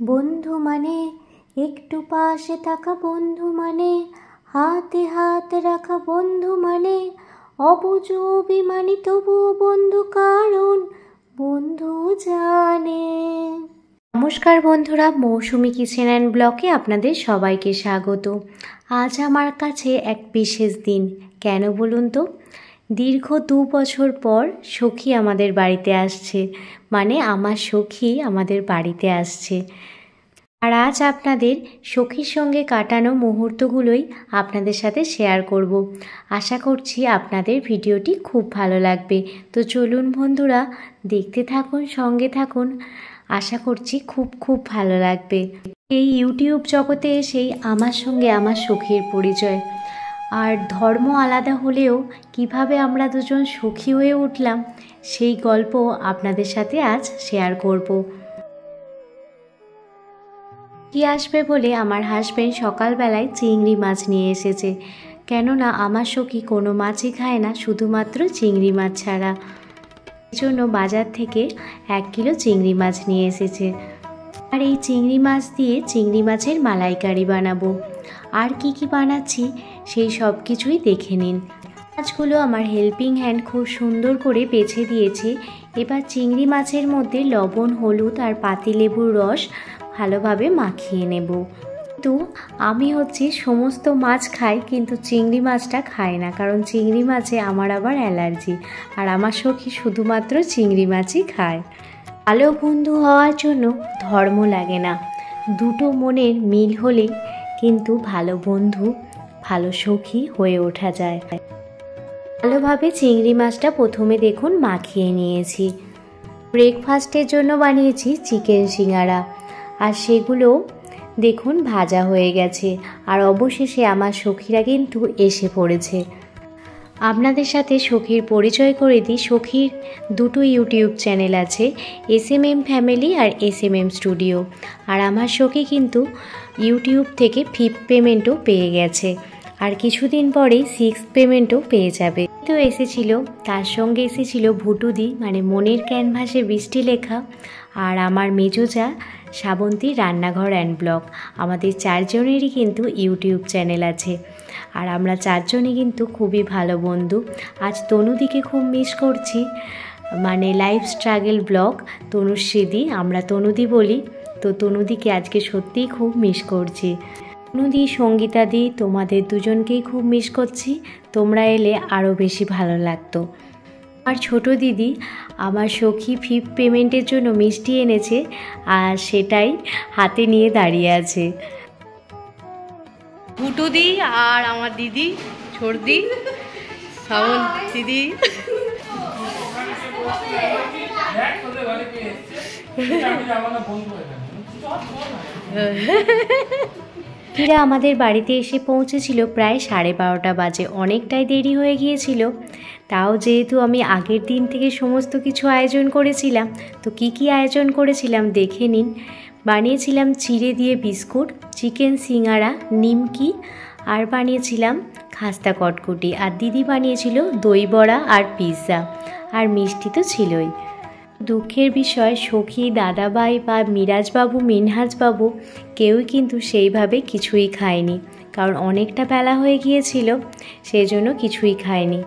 বন্ধু মানে একটু পাশে থাকা বন্ধু মানে হাতে হাত রাখা বন্ধু মানে অবুঝ অভিমানী তবুও বন্ধু কারণ বন্ধু জানে। নমস্কার বন্ধুরা, মৌসুমি কিচেন অ্যান্ড ব্লগে আপনাদের সবাইকে স্বাগত। আজ আমার কাছে এক বিশেষ দিন। কেন বলুন তো? দীর্ঘ 2 বছর পর সখী আমাদের বাড়িতে আসছে, মানে আমার সখী আমাদের বাড়িতে আসছে। আর আজ আপনাদের সখীর সঙ্গে কাটানো মুহূর্তগুলোই আপনাদের সাথে শেয়ার করব। আশা করছি আপনাদের ভিডিওটি খুব ভালো লাগবে। তো চলুন বন্ধুরা, দেখতে থাকুন, সঙ্গে থাকুন। আশা করছি খুব ভালো লাগবে। এই ইউটিউব জগতে এসেই আমার সঙ্গে আমার সখীর পরিচয়। আর ধর্ম আলাদা হলেও কিভাবে আমরা দুজন সখী হয়ে উঠলাম সেই গল্প আপনাদের সাথে আজ শেয়ার করব। কি আসবে বলে আমার হাজব্যান্ড সকালবেলায় চিংড়ি মাছ নিয়ে এসেছে, কেননা আমার সখী কোনো মাছই খায় না, শুধুমাত্র চিংড়ি মাছ ছাড়া। এজন্য বাজার থেকে 1 কিলো চিংড়ি মাছ নিয়ে এসেছে। আর এই চিংড়ি মাছ দিয়ে চিংড়ি মাছের মালাইকারি বানাবো। আর কি বানাচ্ছি সেই সব কিছুই দেখে নিন। মাছগুলো আমার হেল্পিং হ্যান্ড খুব সুন্দর করে বেছে দিয়েছে। এবার চিংড়ি মাছের মধ্যে লবণ, হলুদ আর পাতিলেবুর রস ভালোভাবে মাখিয়ে নেব। কিন্তু আমি সমস্ত মাছ খাই, কিন্তু চিংড়ি মাছটা খাই না, কারণ চিংড়ি মাছে আমার আবার অ্যালার্জি। আর আমার সখী শুধুমাত্র চিংড়ি মাছই খায়। ভালো বন্ধু হওয়ার জন্য ধর্ম লাগে না, দুটো মনের মিল হলেই কিন্তু ভালো বন্ধু, ভালো সখী হয়ে ওঠা যায়। ভালোভাবে চিংড়ি মাছটা প্রথমে দেখুন মাখিয়ে নিয়েছি। ব্রেকফাস্টের জন্য বানিয়েছি চিকেন সিঙ্গারা, আর সেগুলো দেখুন ভাজা হয়ে গেছে। আর অবশেষে আমার সখীরা কিন্তু এসে পড়েছে। আপনাদের সাথে সখীর পরিচয় করে দিই। সখীর 2টো ইউটিউব চ্যানেল আছে, SMM ফ্যামিলি আর SMM স্টুডিও। আর আমার সখী কিন্তু ইউটিউব থেকে 5th পেমেন্টও পেয়ে গেছে, আর কিছুদিন পরেই 6th পেমেন্টও পেয়ে যাবে। তো এসেছিল, তার সঙ্গে এসেছিল ভুটুদি, মানে মনের ক্যানভাসে বৃষ্টি লেখা, আর আমার মেজোজা শ্রাবন্তী রান্নাঘর অ্যান্ড ব্লগ। আমাদের 4 জনেরই কিন্তু ইউটিউব চ্যানেল আছে, আর আমরা 4 জনই কিন্তু খুবই ভালো বন্ধু। আজ তনুদিকে খুব মিস করছি, মানে লাইফ স্ট্রাগল ব্লগ তনুশ্রীদি, আমরা তনুদি বলি। তো তনুদিকে আজকে সত্যিই খুব মিস করছি। তনুদি, সঙ্গীতাদি, তোমাদের দুজনকেই খুব মিস করছি। তোমরা এলে আরও বেশি ভালো লাগতো। আর ছোট দিদি আমার সখী 5th পেমেন্টের জন্য মিষ্টি এনেছে, আর সেটাই হাতে নিয়ে দাঁড়িয়ে আছে। ভুটুদি আর আমার দিদি ছোটদি, শ্রাবণ দিদি। এরা আমাদের বাড়িতে এসে পৌঁছেছিল প্রায় 12:30 বাজে। অনেকটাই দেরি হয়ে গিয়েছিল। তাও যেহেতু আমি আগের দিন থেকে সমস্ত কিছু আয়োজন করেছিলাম, তো কি আয়োজন করেছিলাম দেখে নিন। বানিয়েছিলাম চিড়ে দিয়ে বিস্কুট, চিকেন সিঙ্গারা, নিমকি, আর বানিয়েছিলাম খাস্তা কটকুটি, আর দিদি বানিয়েছিল দই বড়া আর পিৎজা, আর মিষ্টি তো ছিলই। দুঃখের বিষয়, সখী, দাদাভাই বা মিরাজবাবু, মিনহাজবাবু কেউই কিন্তু সেইভাবে কিছুই খায়নি, কারণ অনেকটা বেলা হয়ে গিয়েছিল, সেই জন্য কিছুই খায়নি।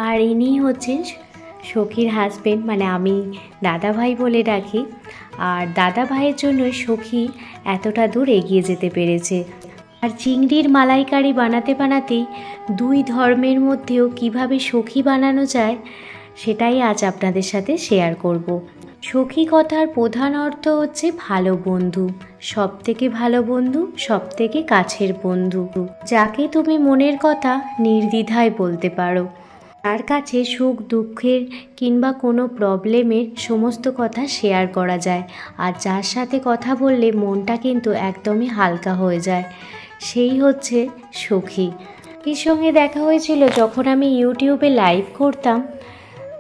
আর ইনি হচ্ছেন সখীর হাজবেন্ড, মানে আমি দাদাভাই বলে ডাকি। আর দাদাভাইয়ের জন্যই সখী এতটা দূর এগিয়ে যেতে পেরেছে। আর চিংড়ির মালাইকারি বানাতেই 2 ধর্মের মধ্যেও কিভাবে সখী বানানো যায় সেটাই আজ আপনাদের সাথে শেয়ার করব। সখী কথার প্রধান অর্থ হচ্ছে ভালো বন্ধু, সবথেকে ভালো বন্ধু, সবথেকে কাছের বন্ধু, যাকে তুমি মনের কথা নির্দ্বিধায় বলতে পারো, তার কাছে সুখ দুঃখের কিংবা কোনো প্রবলেমের সমস্ত কথা শেয়ার করা যায়, আর যার সাথে কথা বললে মনটা কিন্তু একদমই হালকা হয়ে যায়, সেই হচ্ছে সখী। এর সঙ্গে দেখা হয়েছিল যখন আমি ইউটিউবে লাইভ করতাম,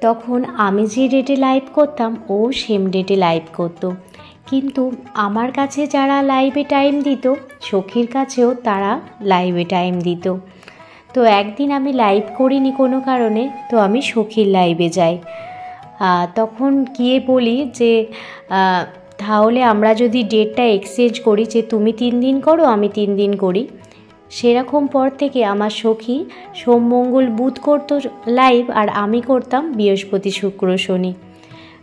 তখন আমি যে ডেটে লাইভ করতাম ও সেম ডেটে লাইভ করতো, কিন্তু আমার কাছে যারা লাইভে টাইম দিত, সখীর কাছেও তারা লাইভে টাইম দিত। তো একদিন আমি লাইভ করিনি কোনো কারণে, তো আমি সখীর লাইভে যাই। তখন গিয়ে বলি যে তাহলে আমরা যদি ডেটটা এক্সচেঞ্জ করি যে তুমি 3 দিন করো আমি 3 দিন করি, সেরকম পর থেকে আমার সখী সোম মঙ্গল বুধ করতো লাইভ আর আমি করতাম বৃহস্পতি শুক্র শনি।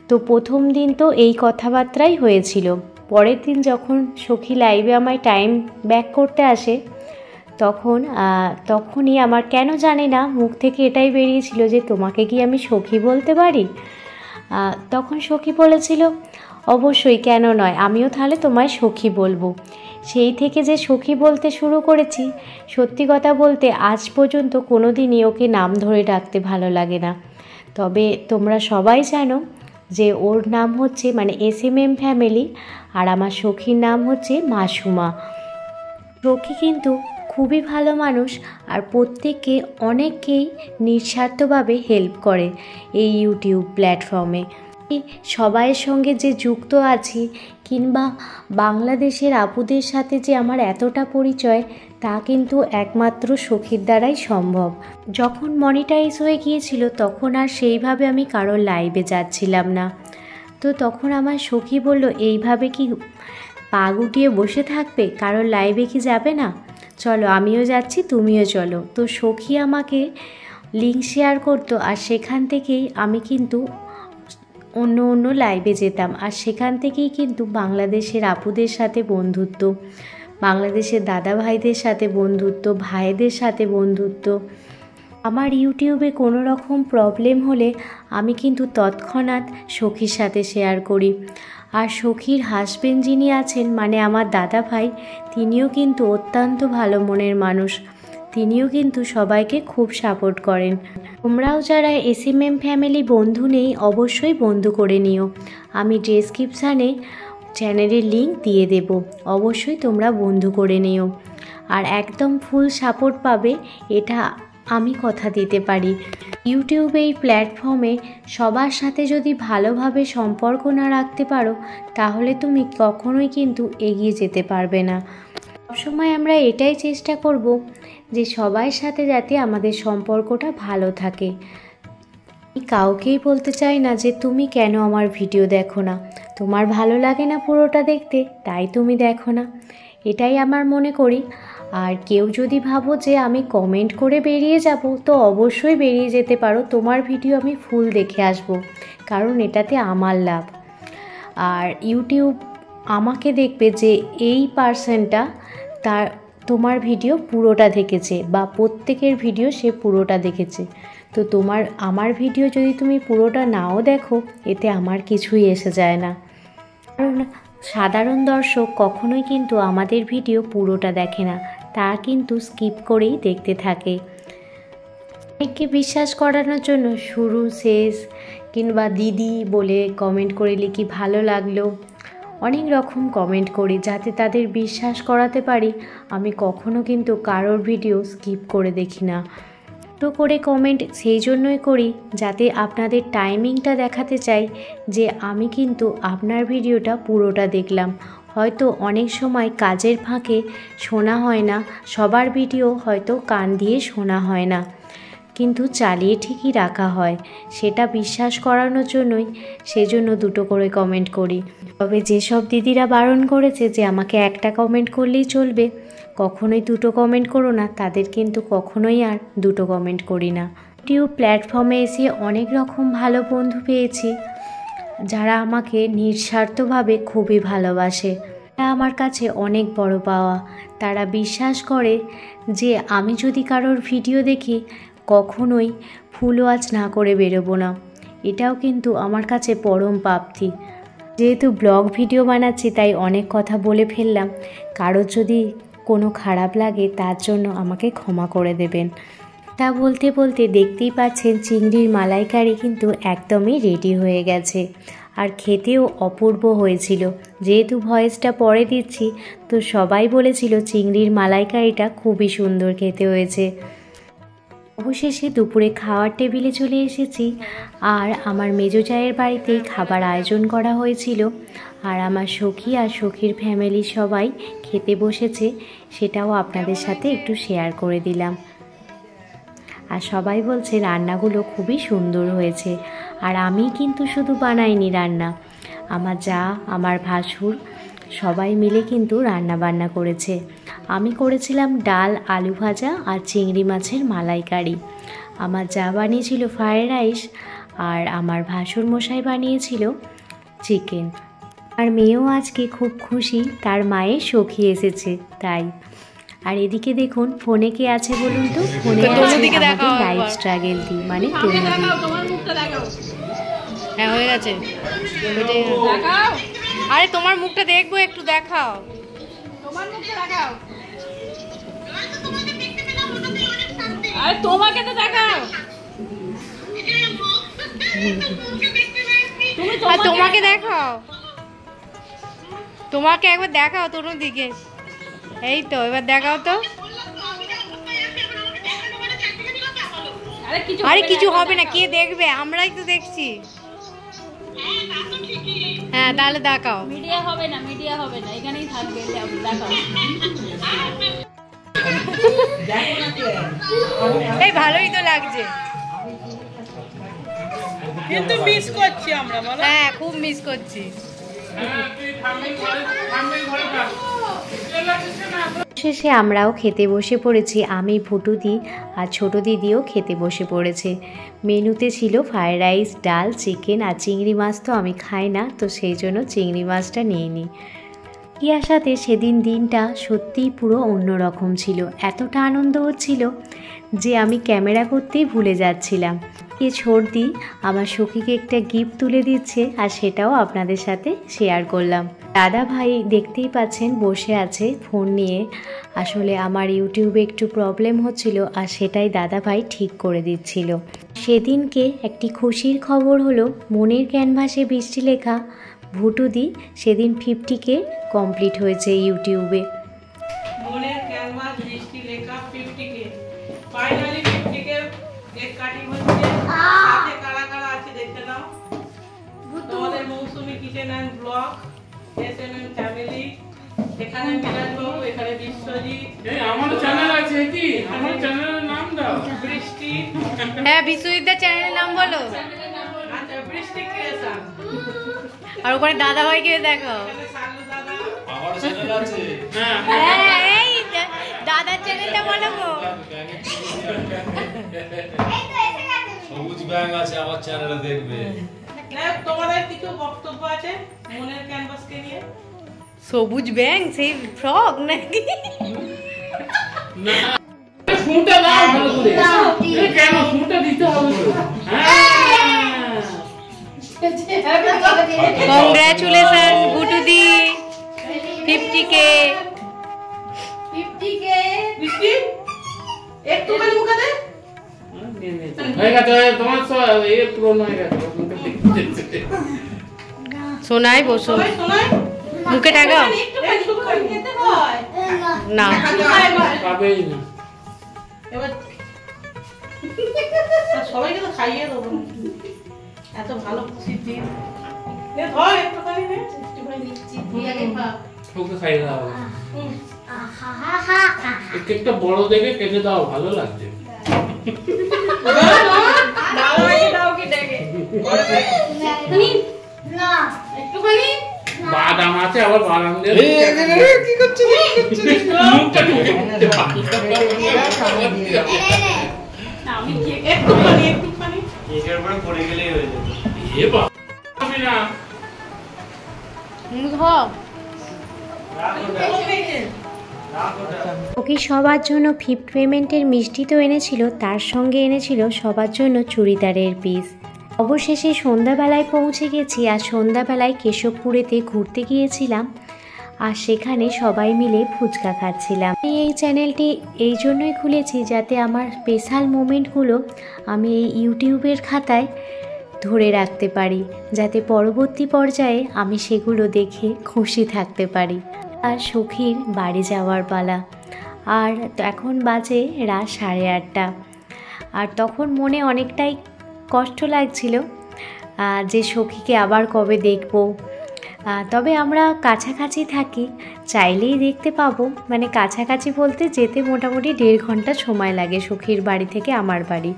তো প্রথম দিন তো এই কথাবার্তাই হয়েছিল। পরের দিন যখন সখী লাইভে আমায় টাইম ব্যাক করতে আসে তখনই আমার কেন জানি না মুখ থেকে এটাই বেরিয়েছিল যে তোমাকে কি আমি সখী বলতে পারি। তখন সখী বলেছিল অবশ্যই, কেন নয়, আমিও তাহলে তোমায় সখী বলবো। সেই থেকে যে সখী বলতে শুরু করেছি, সত্যি কথা বলতে আজ পর্যন্ত কোনো দিনই ওকে নাম ধরে ডাকতে ভালো লাগে না। তবে তোমরা সবাই জানো যে ওর নাম হচ্ছে মানে SMM ফ্যামিলি, আর আমার সখীর নাম হচ্ছে মাসুমা। সখী কিন্তু খুবই ভালো মানুষ আর প্রত্যেককে অনেককেই নিঃস্বার্থভাবে হেল্প করে এই ইউটিউব প্ল্যাটফর্মে। সবাইয়ের সঙ্গে যে যুক্ত আছি কিংবা বাংলাদেশের আপুদের সাথে যে আমার এতটা পরিচয়, তা কিন্তু একমাত্র সখীর দ্বারাই সম্ভব। যখন মনিটাইজ হয়ে গিয়েছিল তখন আর সেইভাবে আমি কারোর লাইভে যাচ্ছিলাম না। তো তখন আমার সখী বলল, এইভাবে কি পা গুটিয়ে বসে থাকবে, কারোর লাইভে কি যাবে না, চলো আমিও যাচ্ছি তুমিও চলো। তো সখী আমাকে লিঙ্ক শেয়ার করতো আর সেখান থেকেই আমি কিন্তু অন্য লাইভে যেতাম, আর সেখান থেকেই কিন্তু বাংলাদেশের আপুদের সাথে বন্ধুত্ব, বাংলাদেশের দাদা ভাইদের সাথে বন্ধুত্ব, ভাইদের সাথে বন্ধুত্ব। আমার ইউটিউবে কোনো রকম প্রবলেম হলে আমি কিন্তু তৎক্ষণাৎ সখীর সাথে শেয়ার করি। আর সখীর হাজবেন্ড যিনি আছেন মানে আমার দাদা ভাই, তিনিও কিন্তু অত্যন্ত ভালো মনের মানুষ, তিনিও কিন্তু সবাইকে খুব সাপোর্ট করেন। তোমরাও যারা SMM ফ্যামিলি বন্ধু নেই অবশ্যই বন্ধু করে নিও, আমি ডেসক্রিপশানে চ্যানেলের লিঙ্ক দিয়ে দেব, অবশ্যই তোমরা বন্ধু করে নিও। আর একদম ফুল সাপোর্ট পাবে, এটা আমি কথা দিতে পারি। ইউটিউব এই প্ল্যাটফর্মে সবার সাথে যদি ভালোভাবে সম্পর্ক না রাখতে পারো তাহলে তুমি কখনোই কিন্তু এগিয়ে যেতে পারবে না। সবসময় আমরা এটাই চেষ্টা করব যে সবার সাথে যাতে আমাদের সম্পর্কটা ভালো থাকে। আমি কাউকেই বলতে চাই না যে তুমি কেন আমার ভিডিও দেখো না, তোমার ভালো লাগে না পুরোটা দেখতে তাই তুমি দেখো না, এটাই আমার মনে করি। আর কেউ যদি ভাবো যে আমি কমেন্ট করে বেরিয়ে যাব, তো অবশ্যই বেরিয়ে যেতে পারো, তোমার ভিডিও আমি ফুল দেখে আসব, কারণ এটাতে আমার লাভ। আর ইউটিউব আমাকে দেখবে যে এই পার্সনটা তার তোমার ভিডিও পুরোটা দেখেছে বা প্রত্যেকের ভিডিও সে পুরোটা দেখেছে। তো আমার ভিডিও যদি তুমি পুরোটা নাও দেখো এতে আমার কিছুই এসে যায় না, কারণ সাধারণ দর্শক কখনোই কিন্তু আমাদের ভিডিও পুরোটা দেখে না, তা কিন্তু স্কিপ করেই দেখতে থাকে। অনেককে বিশ্বাস করানোর জন্য শুরু শেষ কিংবা দিদি বলে কমেন্ট করে লিখি ভালো লাগলো, অনেক রকম কমেন্ট করি যাতে তাদের বিশ্বাস করাতে পারি। আমি কখনো কিন্তু কারোর ভিডিও স্কিপ করে দেখি না। তো করে কমেন্ট সেই জন্যই করি যাতে আপনাদের টাইমিংটা দেখাতে চাই যে আমি কিন্তু আপনার ভিডিওটা পুরোটা দেখলাম। হয়তো অনেক সময় কাজের ফাঁকে শোনা হয় না, সবার ভিডিও হয়তো কান দিয়ে শোনা হয় না, কিন্তু চালিয়ে ঠিকই রাখা হয়, সেটা বিশ্বাস করানোর জন্যই সেজন্য দুটো করে কমেন্ট করি। তবে যেসব দিদিরা বারণ করেছে যে আমাকে একটা কমেন্ট করলেই চলবে, কখনোই দুটো কমেন্ট করো না, তাদের কিন্তু কখনোই আর দুটো কমেন্ট করি না। ইউটিউব প্ল্যাটফর্মে এসে অনেক রকম ভালো বন্ধু পেয়েছি যারা আমাকে নিঃস্বার্থভাবে খুবই ভালোবাসে, এটা আমার কাছে অনেক বড় পাওয়া। তারা বিশ্বাস করে যে আমি যদি কারোর ভিডিও দেখি কখনোই ফুল ওয়াচ না করে বেরোবো না, এটাও কিন্তু আমার কাছে পরম প্রাপ্তি। যেহেতু ব্লগ ভিডিও বানাচ্ছি তাই অনেক কথা বলে ফেললাম, কারোর যদি কোনো খারাপ লাগে তার জন্য আমাকে ক্ষমা করে দেবেন। তা বলতে বলতে দেখতেই পাচ্ছেন চিংড়ির মালাইকারি কিন্তু একদমই রেডি হয়ে গেছে, আর খেতেও অপূর্ব হয়েছিল। যেহেতু ভয়েসটা পরে দিচ্ছি তো সবাই বলেছিল চিংড়ির মালাইকারিটা খুবই সুন্দর খেতে হয়েছে। অবশেষে দুপুরে খাওয়ার টেবিলে চলে এসেছি, আর আমার মেজো জায়ের বাড়িতেই খাবার আয়োজন করা হয়েছিল, আর আমার সখী আর সখীর ফ্যামিলি সবাই খেতে বসেছে, সেটাও আপনাদের সাথে একটু শেয়ার করে দিলাম। আর সবাই বলছে রান্নাগুলো খুবই সুন্দর হয়েছে, আর আমি কিন্তু শুধু বানাইনি রান্না, আমার যা, আমার ভাসুর সবাই মিলে কিন্তু রান্না বান্না করেছে। আমি করেছিলাম ডাল, আলু ভাজা আর চিংড়ি মাছের মালাইকারি। আমার যা বানিয়েছিল ফ্রায়েড রাইস, আর আমার ভাসুর মশাই বানিয়েছিল চিকেন। আর মেয়েও আজকে খুব খুশি, তার মায়ের সখী এসেছে তাই। আর এদিকে দেখুন ফোনে কে আছে বলুন তো? ফোনে আছে আমাদের লাইফ স্ট্রাগল দি, মানে তনুদি। হ্যাঁ হয়ে গেছে। আরে তোমার মুখটা দেখবো, একটু দেখাও। তোমার মুখটা দেখাও। আরে তোমাকে তো দেখাও। তোমাকে দেখাও, তোমাকে একবার দেখাও তনুর দিকে। এই তো এবার দেখাও তো। আরে কিছু হবে না, কে দেখবে? আমরাই তো দেখছি। হ্যাঁ তাহলে দেখাও। মিডিয়া হবে না, মিডিয়া হবে না, এখানেই থাকবে। দেখাও। এই ভালোই তো লাগছে, কিন্তু মিস করছি আমরা। হ্যাঁ খুব মিস করছি। শেষে আমরাও খেতে বসে পড়েছি। আমি, ভুটুদি আর ছোটো দিদিও খেতে বসে পড়েছে। মেনুতে ছিল ফ্রায়েড রাইস, ডাল, চিকেন আর চিংড়ি মাছ। তো আমি খাই না, তো সেই জন্য চিংড়ি মাছটা নিয়ে নিই। ইয়ার সাথে সেদিন দিনটা সত্যিই পুরো অন্যরকম ছিল। এতটা আনন্দ হচ্ছিল যে আমি ক্যামেরা করতেই ভুলে যাচ্ছিলাম। এ ছোটদি আমার সখীকে একটা গিফট তুলে দিচ্ছে, আর সেটাও আপনাদের সাথে শেয়ার করলাম। দাদা ভাই দেখতেই পাচ্ছেন বসে আছে ফোন নিয়ে। আসলে আমার ইউটিউবে একটু প্রবলেম হচ্ছিল, আর সেটাই দাদা ভাই ঠিক করে দিচ্ছিল। সেদিনকে একটি খুশির খবর হলো, মনের ক্যানভাসে বৃষ্টি লেখা ভুটুদি সেদিন 50K কমপ্লিট হয়েছে ইউটিউবে। মনের ক্যানভাস বৃষ্টি লেখা 50K finally 50K cake cutting হচ্ছে। সাথে কারা কারা আছে দেখতে নাও। তোমাদের Mousumi kitchen and blog, SMM family, এখানে মিলাদ বাবু, এখানে বিশ্বজিৎ। এই আমার চ্যানেল আছে কি? আমার চ্যানেলের নাম দাও। বৃষ্টি। হ্যাঁ বিশ্বজিৎদার চ্যানেলের নাম বলো। আচ্ছা বৃষ্টি ক্রিয়েশন। আর ওখানে দাদা ভাইকে দেখো। এখানে সালু দাদা। আমার চ্যানেল আছে। হ্যাঁ হ্যাঁ এই দাদার চ্যানেলটা বলো গো। সবুজ ব্যাং আছে আমার চ্যানেলে, দেখবে। তোমাদের কিছু বক্তব্য আছে মনের ক্যানভাসকে নিয়ে? সবুজ ব্যাং সেই ফ্রক নাকি? না শুনতে দাও ভালো করে। এই কেন শুনতে দিতে হবে তো? কংগ্রাচুলেশন গুটুদি, 50K। বৃষ্টি একটুখানি মুখে দে। হয়ে গেছে তোমার সব এই পুরনো হয়ে গেছে। সোনাই বসো, সবাই শোনাই। মুখে টাকাও একটুখানি খেতে হয় না। পাবেই না। এবার সবাইকে তো খাইয়ে দেবো, এত ভালো খুশির দিন। নে ধর একটুখানি, নে একটুখানি দিচ্ছি, তুই আগে খা। ওকে খাইয়ে দাও। এই কেকটা বড় দেখে কেটে দাও, ভালো লাগছে। একটুখানি বাদাম আছে, আবার বাদাম দিয়ে কি করছিস? একটুখানি একটুখানি কেকের উপরে পড়ে গেলেই হয়ে যাবে। এ বাবা আমি না ওকে সবার জন্য 50 পেমেন্টের মিষ্টি তো এনেছিল, তার সঙ্গে এনেছিল সবার জন্য চুড়িদারের পিস। অবশেষে সন্ধ্যাবেলায় পৌঁছে গেছি। আর সন্ধ্যাবেলায় কেশবপুরেতে ঘুরতে গিয়েছিলাম, আর সেখানে সবাই মিলে ফুচকা খাচ্ছিলাম। আমি এই চ্যানেলটি এই জন্যই খুলেছি যাতে আমার স্পেশাল মোমেন্টগুলো আমি এই ইউটিউবের খাতায় ধরে রাখতে পারি, যাতে পরবর্তী পর্যায়ে আমি সেগুলো দেখে খুশি থাকতে পারি। আর সখীর বাড়ি যাওয়ার পালা। আর এখন বাজে রাত 8:30। আর তখন মনে অনেকটাই কষ্ট লাগছিল যে সখীকে আবার কবে দেখব। তবে আমরা কাছাকাছি থাকি, চাইলেই দেখতে পাবো। মানে কাছাকাছি বলতে যেতে মোটামুটি 1.5 ঘন্টা সময় লাগে সখীর বাড়ি থেকে আমার বাড়ি।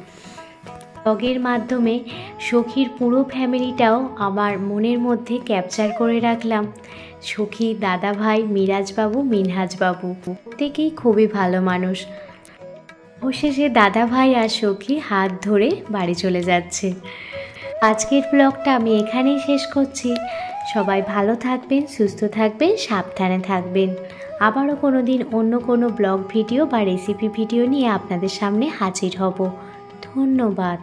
ব্লগের মাধ্যমে সখীর পুরো ফ্যামিলিটাও আমার মনের মধ্যে ক্যাপচার করে রাখলাম। সখী, দাদাভাই, মিরাজবাবু, মিনহাজবাবু প্রত্যেকেই খুবই ভালো মানুষ। অবশেষে দাদাভাই আর সখী হাত ধরে বাড়ি চলে যাচ্ছে। আজকের ব্লগটা আমি এখানেই শেষ করছি। সবাই ভালো থাকবেন, সুস্থ থাকবেন, সাবধানে থাকবেন। আবারও কোনো দিন অন্য কোনো ব্লগ ভিডিও বা রেসিপি ভিডিও নিয়ে আপনাদের সামনে হাজির হব। ধন্যবাদ।